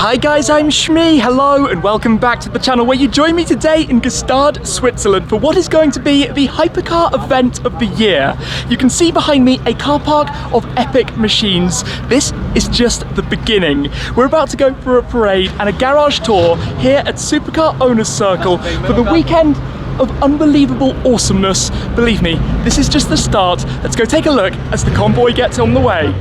Hi guys, I'm Shmee, hello and welcome back to the channel where you join me today in Gstaad, Switzerland for what is going to be the Hypercar event of the year. You can see behind me a car park of epic machines. This is just the beginning. We're about to go for a parade and a garage tour here at Supercar Owners Circle for the weekend of unbelievable awesomeness. Believe me, this is just the start. Let's go take a look as the convoy gets on the way.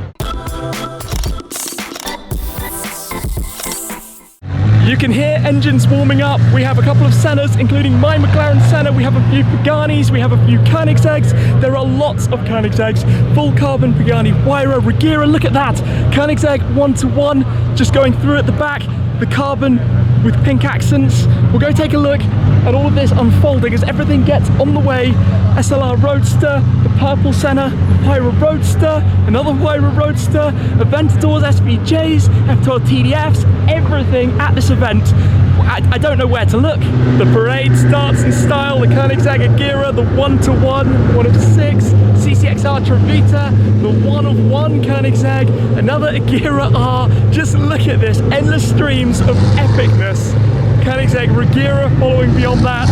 You can hear engines warming up. We have a couple of Sennas, including my McLaren Senna. We have a few Paganis, we have a few Koenigseggs. There are lots of Koenigseggs. Full carbon Pagani Huayra Regeras. Look at that. Koenigsegg 1-to-1, just going through at the back. The carbon with pink accents. We'll go take a look at all of this unfolding as everything gets on the way. SLR Roadster, the purple Senna, Huayra Roadster, another Huayra Roadster, Aventadors, SVJs, F40 TDFs, everything at this event. I don't know where to look. The parade starts in style. The Koenigsegg Agera, the 1-to-1, 1 of 6, CCXR Trevita, the 1-of-1 Koenigsegg, another Agera R. Just look at this, endless streams of epicness. Koenigsegg Regeras following beyond that.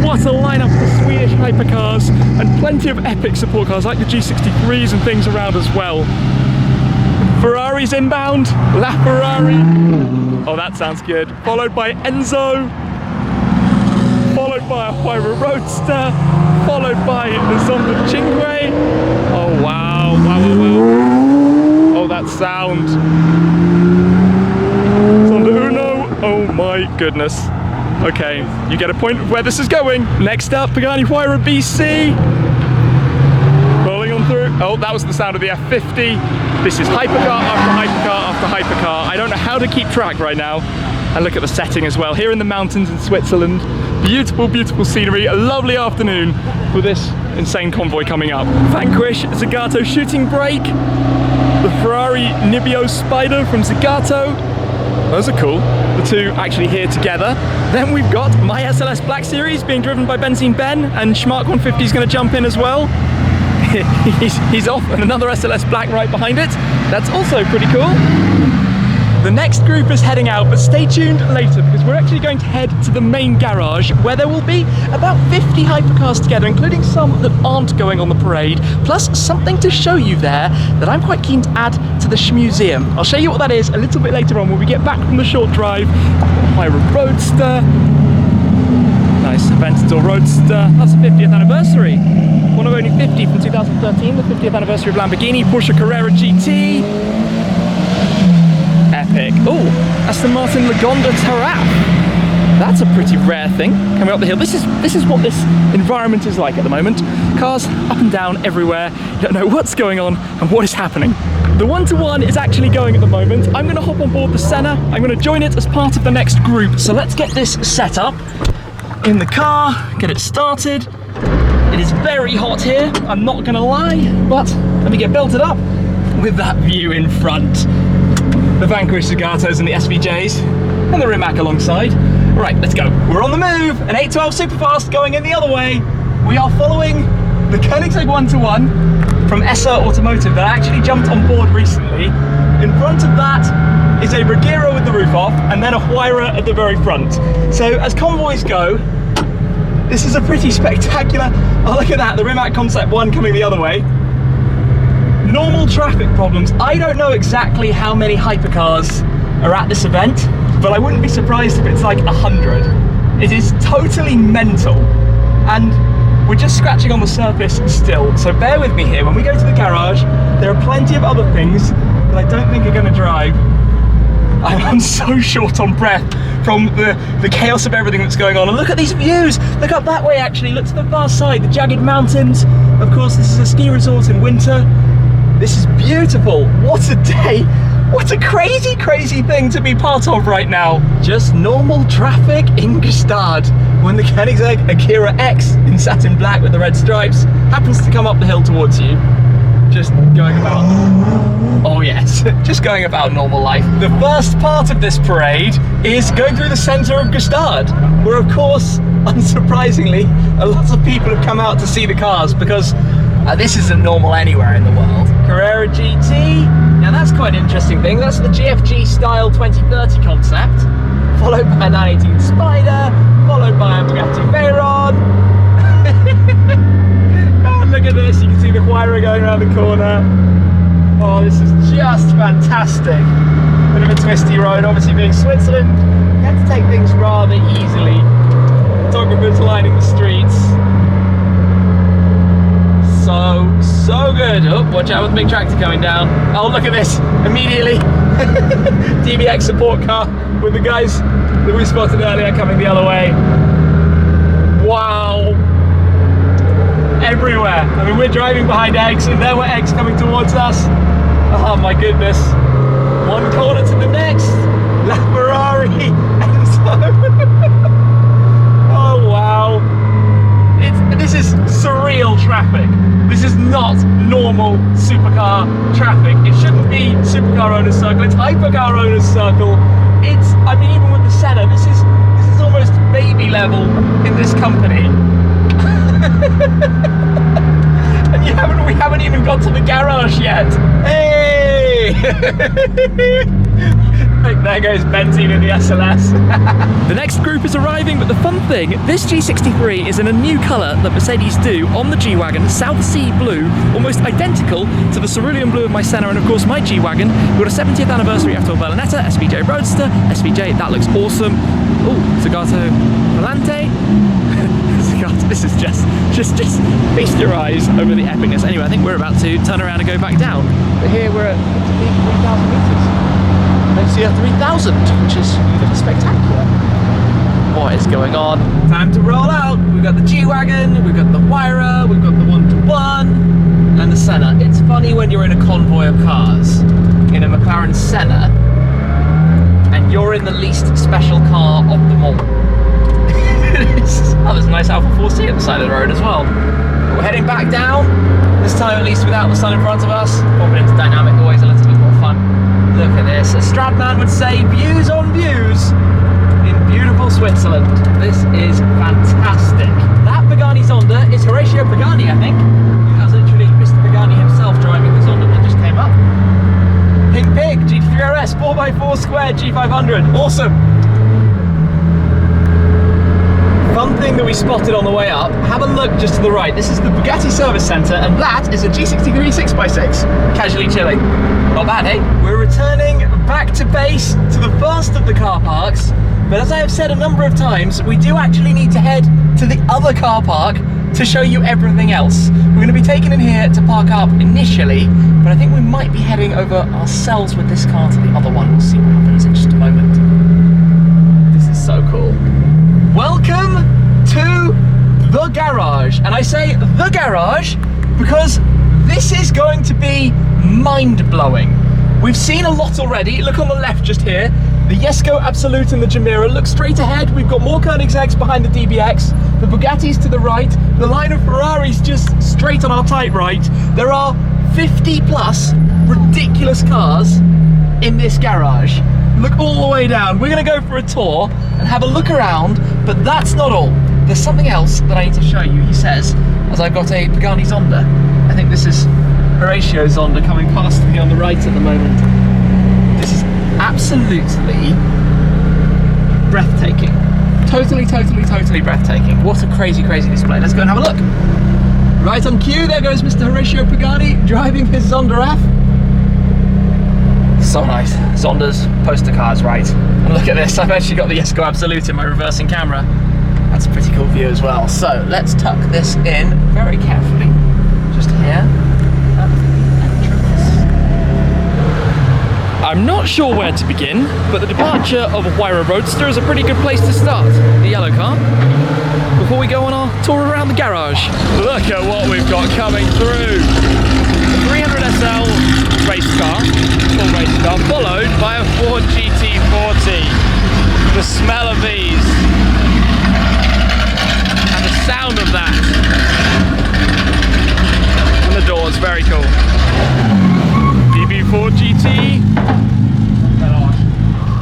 What a lineup of Swedish hypercars and plenty of epic support cars like the G63s and things around as well. Ferrari's inbound, LaFerrari. Oh, that sounds good. Followed by Enzo, followed by a Huayra Roadster, followed by the Zonda Cinque. Oh wow, wow, wow, wow. Oh, that sound. Zonda Uno, oh my goodness. Okay, you get a point of where this is going. Next up, Pagani Huayra BC. Rolling on through. Oh, that was the sound of the F50. This is hypercar after hypercar after hypercar. I don't know how to keep track right now. And look at the setting as well. Here in the mountains in Switzerland. Beautiful, beautiful scenery. A lovely afternoon for this insane convoy coming up. Vanquish, Zagato Shooting Brake. The Ferrari Nibbio Spider from Zagato. Those are cool. The two actually here together. Then we've got my SLS Black Series being driven by Benzine Ben, and Schmark 150 is going to jump in as well. he's off, and another SLS Black right behind it. That's also pretty cool. The next group is heading out, but stay tuned later because we're actually going to head to the main garage where there will be about 50 hypercars together, including some that aren't going on the parade, plus something to show you there that I'm quite keen to add to the Schmuseum. I'll show you what that is a little bit later on when we get back from the short drive. Huayra Roadster, nice Aventador Roadster. That's the 50th anniversary. One of only 50 from 2013, the 50th anniversary of Lamborghini, Porsche Carrera GT. Epic. Oh, that's the Martin Lagonda Taraf. That's a pretty rare thing coming up the hill. This is what this environment is like at the moment. Cars up and down everywhere. You don't know what's going on and what is happening. The 1-to-1 is actually going at the moment. I'm going to hop on board the Senna. I'm going to join it as part of the next group. So let's get this set up in the car, get it started. It is very hot here, I'm not going to lie, but let me get belted up with that view in front. The Vanquish Zagatos and the SVJs and the Rimac alongside. Right, let's go. We're on the move. An 812 Superfast going in the other way. We are following the Koenigsegg 1-to-1 from SR Automotive that actually jumped on board recently. In front of that is a Regeras with the roof off and then a Huayra at the very front. So as convoys go, this is a pretty spectacular. Oh, look at that, the Rimac Concept 1 coming the other way. Normal traffic problems. I don't know exactly how many hypercars are at this event, but I wouldn't be surprised if it's like 100. It is totally mental, and we're just scratching on the surface still, so bear with me here. When we go to the garage, there are plenty of other things that I don't think are going to drive. I'm so short on breath from the chaos of everything that's going on. And look at these views. Look up that way actually. Look to the far side, the jagged mountains. Of course, this is a ski resort in winter. This is beautiful. What a day. What a crazy, crazy thing to be part of right now. Just normal traffic in Gstaad when the Koenigsegg Agera X in satin black with the red stripes happens to come up the hill towards you. Just going about, oh yes, just going about normal life. The first part of this parade is going through the centre of Gstaad, where of course, unsurprisingly, a lot of people have come out to see the cars because this isn't normal anywhere in the world. Carrera GT Now that's quite an interesting thing. That's the GFG Style 2030 concept, followed by a 918 Spider, followed by a Bugatti Veyron. Oh, look at this, you can see the Huayra going around the corner. Oh, this is just fantastic. Bit of a twisty road, obviously being Switzerland, you had to take things rather easily. Photographers lining the streets. So good. Oh, watch out with the big tractor coming down. Oh, look at this, immediately. DBX support car with the guys that we spotted earlier coming the other way. Wow. Everywhere. I mean, we're driving behind Eggs, and there were Eggs coming towards us. Oh my goodness. One corner to the next. LaFerrari. Enzo. Oh wow. This is surreal traffic. This is not normal supercar traffic. It shouldn't be Supercar Owners Circle. It's Hypercar Owners Circle. It's, I mean, even with the Senna, this is almost baby level in this company. And we haven't even got to the garage yet. Hey! There goes benzene in the SLS. The next group is arriving, but the fun thing, this G63 is in a new colour that Mercedes do on the G-Wagon, South Sea Blue, almost identical to the cerulean blue of my Senna and of course my G-Wagon. We've got a 70th anniversary F40 Berlinetta, SVJ Roadster, SVJ, that looks awesome. Oh, Zagato Volante. This is just feast your eyes over the epicness. Anyway, I think we're about to turn around and go back down. But here we're at 3,000 metres. Let's see a 3,000, which is spectacular. What is going on? Time to roll out. We've got the G-Wagon, we've got the Huayra, we've got the 1-to-1, and the Senna. It's funny when you're in a convoy of cars, in a McLaren Senna, and you're in the least special car of them all. Oh, there's a nice Alfa 4C at the side of the road as well. But we're heading back down, this time at least without the sun in front of us. Popping into dynamic, always a little bit more fun. Look at this, as Stradman would say, views on views in beautiful Switzerland. This is fantastic. That Pagani Zonda is Horatio Pagani, I think. That was literally Mr. Pagani himself driving the Zonda that just came up. Pink Pig, GT3RS, 4x4 squared, G500, awesome. Fun thing that we spotted on the way up, have a look just to the right. This is the Bugatti Service Centre, and that is a G63 6x6. Casually chilling. Not bad, eh? We're returning back to base to the first of the car parks, but as I have said a number of times, we do actually need to head to the other car park to show you everything else. We're going to be taken in here to park up initially, but I think we might be heading over ourselves with this car to the other one. We'll see what happens in just a moment. This is so cool. Welcome to the garage, and I say the garage because this is going to be mind-blowing. We've seen a lot already. Look on the left just here, the Jesko Absolut and the Gemera. Look straight ahead, we've got more Koenigseggs behind the DBX, the Bugattis to the right, the line of Ferraris just straight on our tight right. There are 50 plus ridiculous cars in this garage. Look all the way down. We're going to go for a tour and have a look around, but that's not all. There's something else that I need to show you, he says, as I've got a Pagani Zonda. I think this is Horatio Zonda coming past me on the right at the moment. This is absolutely breathtaking. Totally breathtaking. What a crazy display. Let's go and have a look. Right on cue, there goes Mr. Horatio Pagani driving his Zonda F. So nice. Zondas, poster cars, right. And look at this, I've actually got the Jesko Absolut in my reversing camera. That's a pretty cool view as well. So let's tuck this in very carefully. Just here at the entrance. I'm not sure where to begin, but the departure of a Huayra Roadster is a pretty good place to start. The yellow car. Before we go on our tour around the garage. Look at what we've got coming through. 300 SL race car, full race car, followed by a Ford GT40. The smell of these and the sound of that, and the doors, very cool. DB4 GT.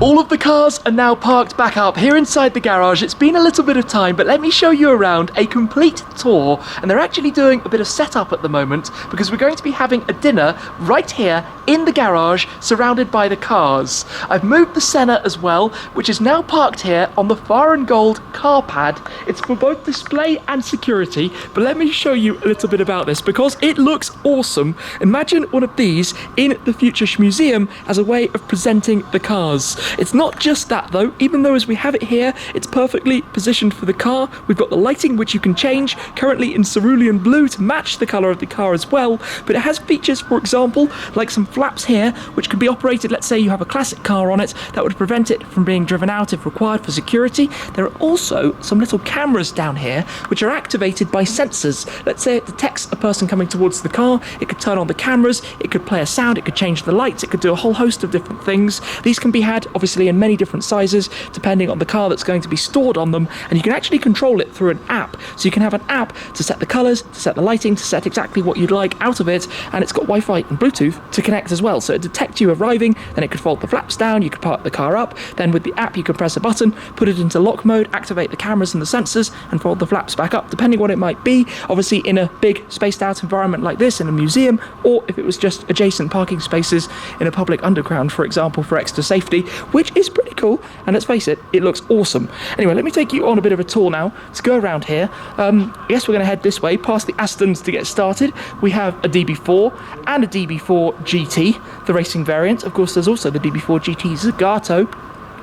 All of the cars are now parked back up here inside the garage. It's been a little bit of time, but let me show you around a complete tour. And they're actually doing a bit of setup at the moment because we're going to be having a dinner right here in the garage, surrounded by the cars. I've moved the Senna as well, which is now parked here on the Fire and Gold car pad. It's for both display and security, but let me show you a little bit about this because it looks awesome. Imagine one of these in the Future Museum as a way of presenting the cars. It's not just that though, even though as we have it here, it's perfectly positioned for the car. We've got the lighting which you can change, currently in cerulean blue to match the colour of the car as well, but it has features, for example, like some flaps here, which can be operated, let's say you have a classic car on it, that would prevent it from being driven out if required for security. There are also some little cameras down here, which are activated by sensors. Let's say it detects a person coming towards the car, it could turn on the cameras, it could play a sound, it could change the lights, it could do a whole host of different things. These can be had, obviously, in many different sizes, depending on the car that's going to be stored on them, and you can actually control it through an app. So you can have an app to set the colours, to set the lighting, to set exactly what you'd like out of it, and it's got Wi-Fi and Bluetooth to connect as well. So it detects you arriving, then it could fold the flaps down, you could park the car up, then with the app you can press a button, put it into lock mode, activate the cameras and the sensors, and fold the flaps back up, depending what it might be. Obviously in a big spaced out environment like this, in a museum, or if it was just adjacent parking spaces in a public underground, for example, for extra safety, which is pretty cool, and let's face it, it looks awesome. Anyway, let me take you on a bit of a tour now to go around here. I guess we're going to head this way, past the Astons to get started. We have a DB4 and a DB4 GT, the racing variant. Of course, there's also the DB4 GT Zagato,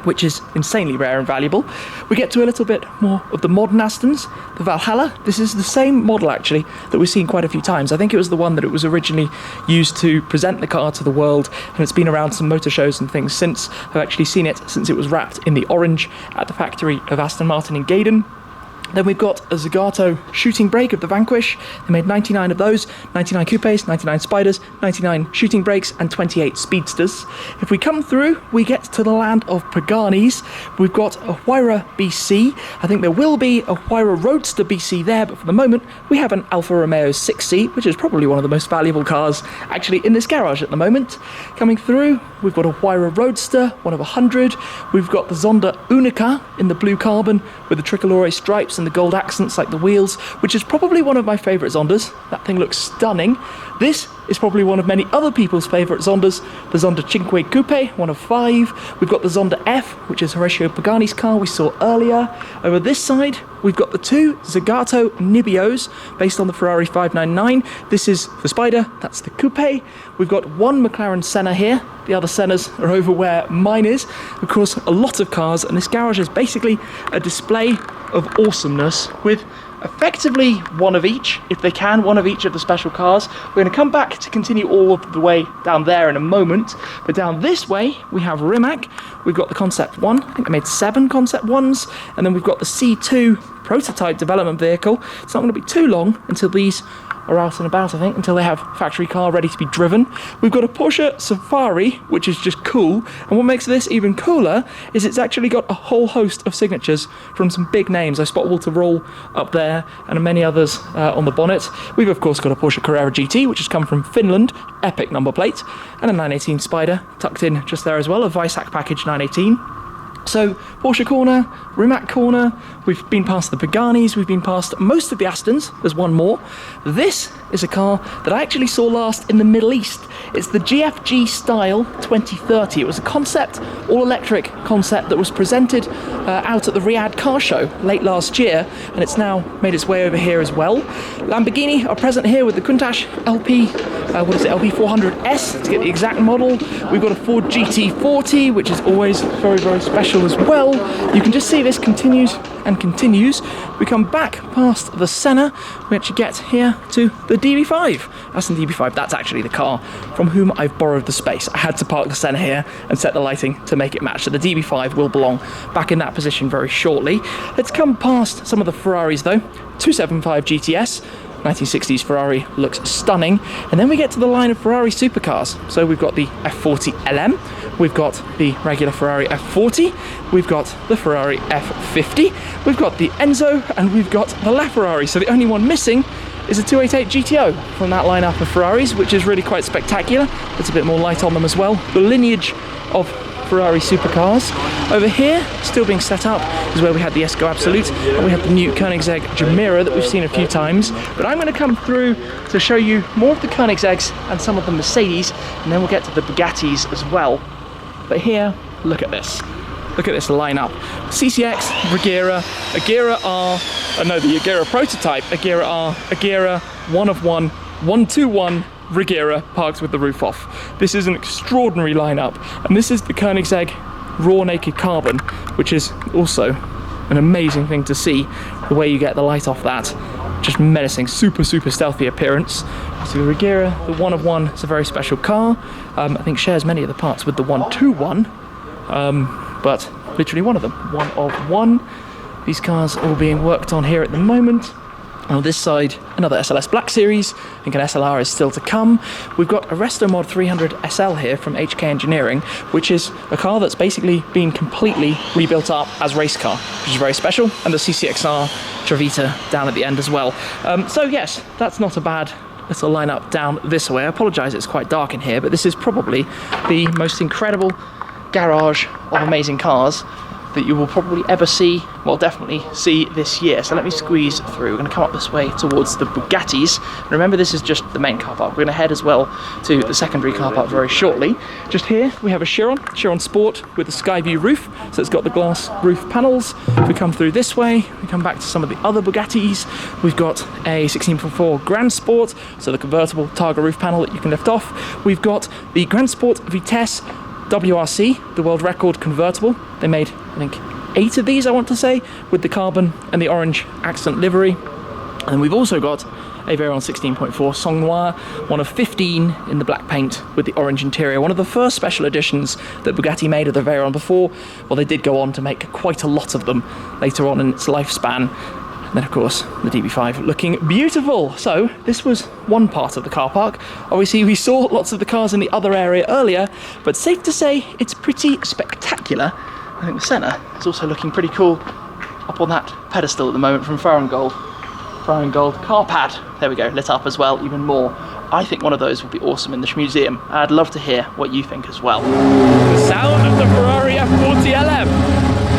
which is insanely rare and valuable. We get to a little bit more of the modern Astons, the Valhalla. This is the same model actually that we've seen quite a few times. I think it was the one that it was originally used to present the car to the world, and it's been around some motor shows and things since. I've actually seen it since it was wrapped in the orange at the factory of Aston Martin in Gaydon. Then we've got a Zagato shooting brake of the Vanquish. They made 99 of those, 99 coupes, 99 spiders, 99 shooting brakes, and 28 speedsters. If we come through, we get to the land of Paganis. We've got a Huayra BC. I think there will be a Huayra Roadster BC there, but for the moment, we have an Alfa Romeo 6C, which is probably one of the most valuable cars actually in this garage at the moment. Coming through, we've got a Huayra Roadster, one of 100. We've got the Zonda Unica in the blue carbon with the tricolore stripes and the gold accents like the wheels, which is probably one of my favourite Zondas. That thing looks stunning. This is probably one of many other people's favourite Zondas, the Zonda Cinque Coupe, one of 5. We've got the Zonda F, which is Horacio Pagani's car we saw earlier. Over this side, we've got the 2 Zagato Nibbios, based on the Ferrari 599. This is the Spider, that's the Coupe. We've got one McLaren Senna here. The other Sennas are over where mine is. Of course, a lot of cars, and this garage is basically a display of awesomeness with effectively one of each, if they can, one of each of the special cars. We're going to come back to continue all of the way down there in a moment, but down this way we have Rimac. We've got the Concept 1, I think they made 7 Concept 1s, and then we've got the C2 prototype development vehicle. It's not going to be too long until these are out and about, I think, until they have factory car ready to be driven. We've got a Porsche Safari, which is just cool, and what makes this even cooler is it's actually got a whole host of signatures from some big names. I spot Walter Roll up there and many others on the bonnet. We've of course got a Porsche Carrera GT, which has come from Finland, epic number plate, and a 918 Spider tucked in just there as well, a Weissach package 918. So Porsche corner, Rimac corner, we've been past the Paganis, we've been past most of the Astons, there's one more. This is a car that I actually saw last in the Middle East. It's the GFG Style 2030. It was a concept, all-electric concept that was presented out at the Riyadh car show late last year, and it's now made its way over here as well. Lamborghini are present here with the Countach LP, LP400S to get the exact model. We've got a Ford GT40, which is always very, very special as well. You can just see this continues and continues. We come back past the Senna, we actually get here to the DB5. That's the DB5, that's actually the car from whom I've borrowed the space. I had to park the Senna here and set the lighting to make it match, so the DB5 will belong back in that position very shortly. Let's come past some of the Ferraris though. 275 GTS, 1960s Ferrari, looks stunning. And then we get to the line of Ferrari supercars. So we've got the F40 LM, we've got the regular Ferrari F40, we've got the Ferrari F50, we've got the Enzo, and we've got the LaFerrari. So the only one missing is a 288 GTO from that lineup of Ferraris, which is really quite spectacular. It's a bit more light on them as well. The lineage of Ferrari supercars. Over here, still being set up, is where we had the Jesko Absolut, and we have the new Koenigsegg Gemera that we've seen a few times. But I'm going to come through to show you more of the Koenigseggs and some of the Mercedes, and then we'll get to the Bugattis as well. But here, look at this. Look at this lineup. CCX, Regera, Agera R, the Agera prototype, Agera R, Agera, 1 of 1, 121, Regera parked with the roof off. This is an extraordinary lineup, and this is the Koenigsegg raw naked carbon, which is also an amazing thing to see, the way you get the light off that. Just menacing, super stealthy appearance. So the Regera, the 1 of 1, is a very special car. I think shares many of the parts with the 121, but literally one of them, 1 of 1. These cars are all being worked on here at the moment. On this side, another SLS Black Series. I think an SLR is still to come. We've got a Resto Mod 300 SL here from HK Engineering, which is a car that's basically been completely rebuilt up as race car, which is very special, and the CCXR Travita down at the end as well. So yes, that's not a bad little lineup down this way. I apologise, it's quite dark in here, but this is probably the most incredible garage of amazing cars that you will probably ever see, well, definitely see this year. So let me squeeze through. We're going to come up this way towards the Bugattis. Remember, this is just the main car park. We're going to head as well to the secondary car park very shortly. Just here, we have a Chiron Sport with the sky view roof. So it's got the glass roof panels. If we come through this way, we come back to some of the other Bugattis. We've got a 16.4 Gransport, so the convertible Targa roof panel that you can lift off. We've got the Gransport Vitesse WRC, the world record convertible. They made, I think, 8 of these, I want to say, with the carbon and the orange accent livery. And we've also got a Veyron 16.4 Sang Noir, one of 15 in the black paint with the orange interior. One of the first special editions that Bugatti made of the Veyron before. Well, they did go on to make quite a lot of them later on in its lifespan. And then, of course, the DB5 looking beautiful. So this was one part of the car park. Obviously, we saw lots of the cars in the other area earlier, but safe to say it's pretty spectacular. I think the Senna is also looking pretty cool up on that pedestal at the moment from Veyron Gold. Veyron Gold car pad. There we go, lit up as well, even more. I think one of those would be awesome in the museum. I'd love to hear what you think as well. The sound of the Ferrari F40 LM.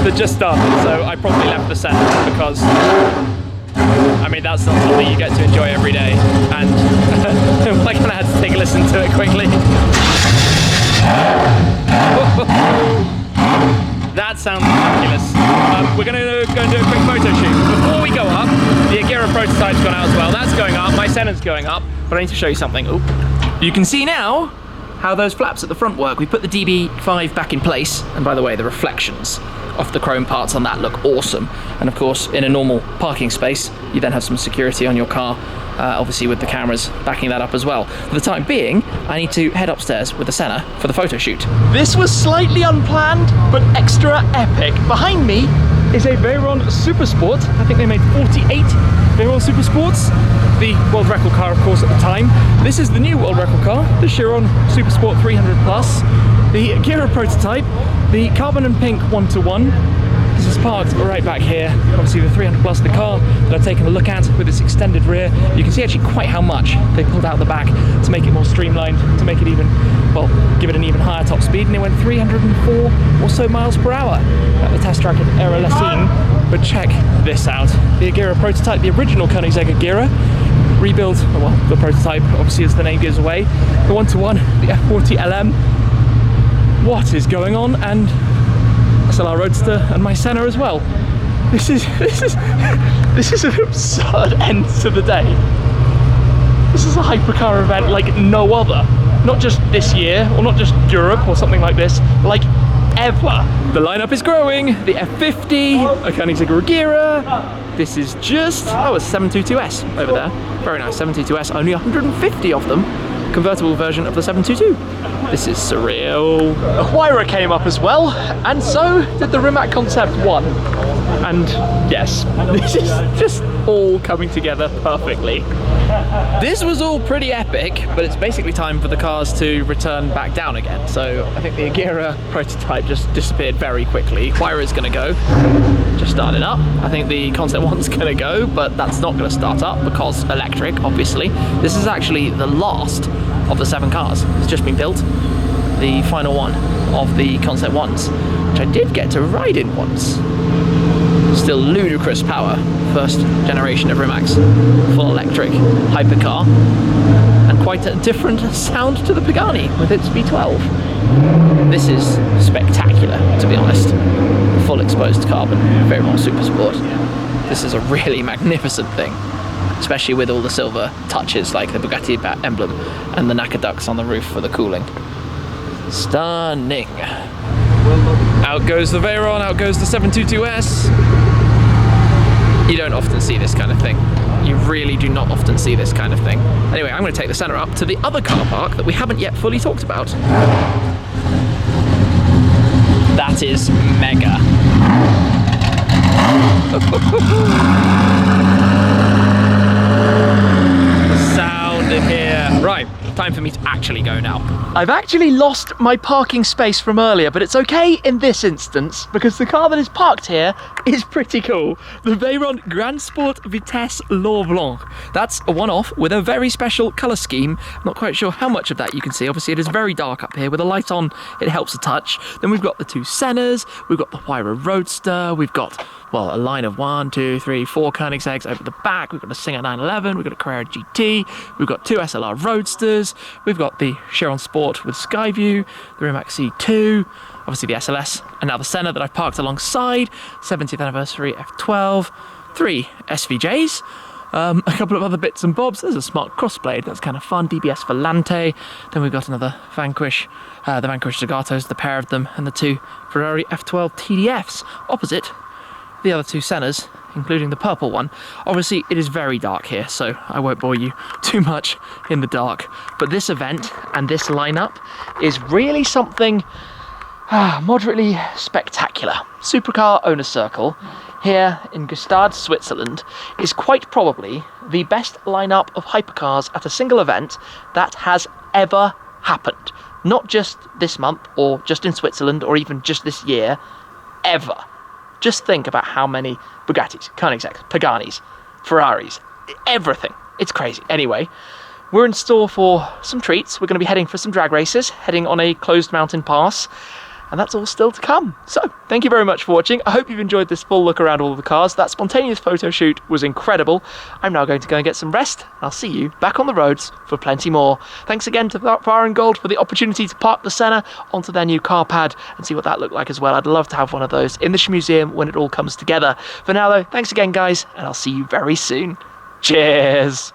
That just started, so I probably left the set because, I mean, that's not something you get to enjoy every day, and I kind of had to take a listen to it quickly. That sounds ridiculous. We're going to go and do a quick photo shoot. Before we go up, the Agera prototype's gone out as well. That's going up, my Senna's going up, but I need to show you something. Ooh. You can see now how those flaps at the front work. We put the DB5 back in place, and by the way, the reflections off the chrome parts on that look awesome. And of course, in a normal parking space, you then have some security on your car, obviously with the cameras backing that up as well. For the time being, I need to head upstairs with the Senna for the photo shoot. This was slightly unplanned, but extra epic. Behind me is a Veyron Super Sport. I think they made 48 Veyron Super Sports. The world record car, of course, at the time. This is the new world record car, the Chiron Super Sport 300 Plus. The Agera prototype, the carbon and pink 1-to-1. This is parked right back here. Obviously the 300 Plus, the car that I've taken a look at with its extended rear. You can see actually quite how much they pulled out the back to make it more streamlined, to make it even, well, give it an even higher top speed. And they went 304 or so miles per hour at the test track at Era Lessine. But check this out. The Agera prototype, the original Koenigsegg Agera, rebuild, well, the prototype, obviously as the name gives away. The 1-to-1, the F40 LM. What is going on? And SLR Roadster and my Senna as well. This is an absurd end to the day. This is a hypercar event like no other. Not just this year, or not just Europe or something like this, like ever. The lineup is growing. The F50, a Koenigsegg Regera. This is just, oh, a 722S over there. Very nice, 722S, only 150 of them. Convertible version of the 722. This is surreal. The Huayra came up as well, and so did the Rimac Concept 1. And yes, this is just all coming together perfectly. This was all pretty epic, but it's basically time for the cars to return back down again. So I think the Agera prototype just disappeared very quickly. Huayra is going to go, just started up. I think the Concept 1's going to go, but that's not going to start up because electric, obviously. This is actually the last of the 7 cars. It's just been built. the final one of the concept ones, which I did get to ride in once. Still ludicrous power, first generation of Rimacs, full electric hypercar, and quite a different sound to the Pagani with its V12. This is spectacular, to be honest. Full exposed carbon Veyron Super Sport. This is a really magnificent thing, especially with all the silver touches like the Bugatti emblem and the Naka ducts on the roof for the cooling. Stunning. Out goes the Veyron, out goes the 722S. You don't often see this kind of thing. You really do not often see this kind of thing. Anyway, I'm going to take the Senna up to the other car park that we haven't yet fully talked about. That is mega. The sound in here. Right, time for me to actually go now. I've actually lost my parking space from earlier, but it's okay in this instance because the car that is parked here is pretty cool. The Veyron Gransport Vitesse WRC. That's a one-off with a very special colour scheme. I'm not quite sure how much of that you can see. Obviously, it is very dark up here. With the light on, it helps a touch. Then we've got the two Sennas. We've got the Huayra Roadster. We've got, well, a line of 1, 2, 3, 4 Koenigseggs over the back. We've got a Singer 911. We've got a Carrera GT. We've got 2 SLR Roadsters. We've got the Chiron Sport with Skyview, the Rimac C2, obviously the SLS, and now the Senna that I've parked alongside, 70th anniversary F12, 3 SVJs, a couple of other bits and bobs. There's a smart crossblade, that's kind of fun, DBS Volante. Then we've got another Vanquish, the Vanquish Zagatos, the pair of them, and the 2 Ferrari F12 TDFs opposite the other 2 Sennas, including the purple one. Obviously, it is very dark here, so I won't bore you too much in the dark. But this event and this lineup is really something moderately spectacular. Supercar Owners Circle here in Gstaad, Switzerland, is quite probably the best lineup of hypercars at a single event that has ever happened. Not just this month, or just in Switzerland, or even just this year, ever. Just think about how many Bugattis, Koenigseggs, Paganis, Ferraris, everything. It's crazy. Anyway, we're in store for some treats. We're going to be heading for some drag races, heading on a closed mountain pass, and that's all still to come. So, thank you very much for watching. I hope you've enjoyed this full look around all of the cars. That spontaneous photo shoot was incredible. I'm now going to go and get some rest. I'll see you back on the roads for plenty more. Thanks again to Fire and Gold for the opportunity to park the Senna onto their new car pad and see what that looked like as well. I'd love to have one of those in the museum when it all comes together. For now though, thanks again guys, and I'll see you very soon. Cheers!